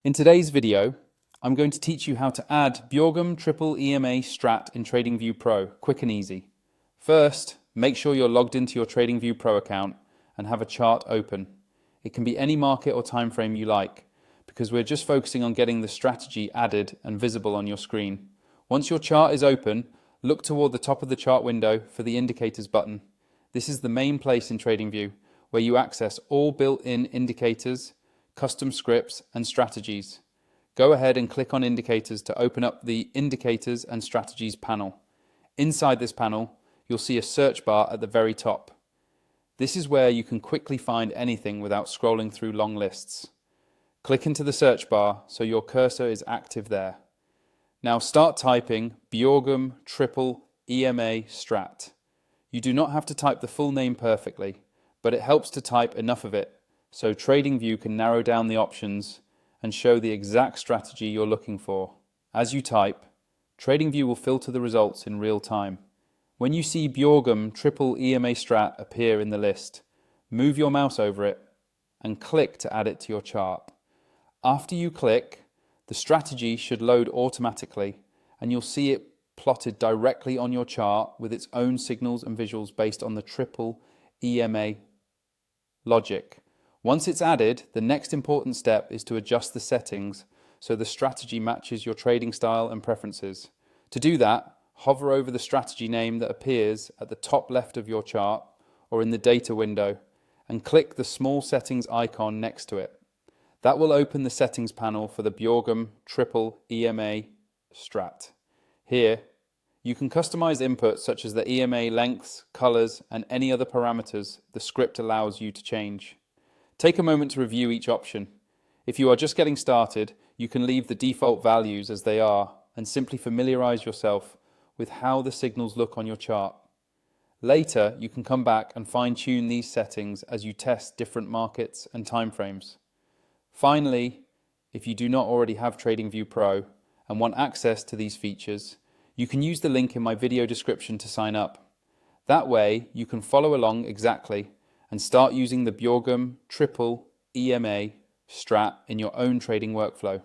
In today's video, I'm going to teach you how to add Bjorgum Triple EMA Strat in TradingView Pro, quick and easy. First, make sure you're logged into your TradingView Pro account and have a chart open. It can be any market or time frame you like, because we're just focusing on getting the strategy added and visible on your screen. Once your chart is open, look toward the top of the chart window for the indicators button. This is the main place in TradingView, where you access all built-in indicators, custom scripts and strategies. Go ahead and click on indicators to open up the indicators and strategies panel. Inside this panel, you'll see a search bar at the very top. This is where you can quickly find anything without scrolling through long lists. Click into the search bar so your cursor is active there. Now start typing Bjorgum Triple EMA Strat. You do not have to type the full name perfectly, but it helps to type enough of it so TradingView can narrow down the options and show the exact strategy you're looking for. As you type, TradingView will filter the results in real time. When you see Bjorgum Triple EMA Strat appear in the list, move your mouse over it and click to add it to your chart. After you click, the strategy should load automatically and you'll see it plotted directly on your chart with its own signals and visuals based on the Triple EMA logic. Once it's added, the next important step is to adjust the settings so the strategy matches your trading style and preferences. To do that, hover over the strategy name that appears at the top left of your chart or in the data window and click the small settings icon next to it. That will open the settings panel for the Bjorgum Triple EMA Strat. Here, you can customize inputs such as the EMA lengths, colors, and any other parameters the script allows you to change. Take a moment to review each option. If you are just getting started, you can leave the default values as they are and simply familiarize yourself with how the signals look on your chart. Later, you can come back and fine-tune these settings as you test different markets and timeframes. Finally, if you do not already have TradingView Pro and want access to these features, you can use the link in my video description to sign up. That way, you can follow along exactly and start using the Bjorgum Triple EMA Strat in your own trading workflow.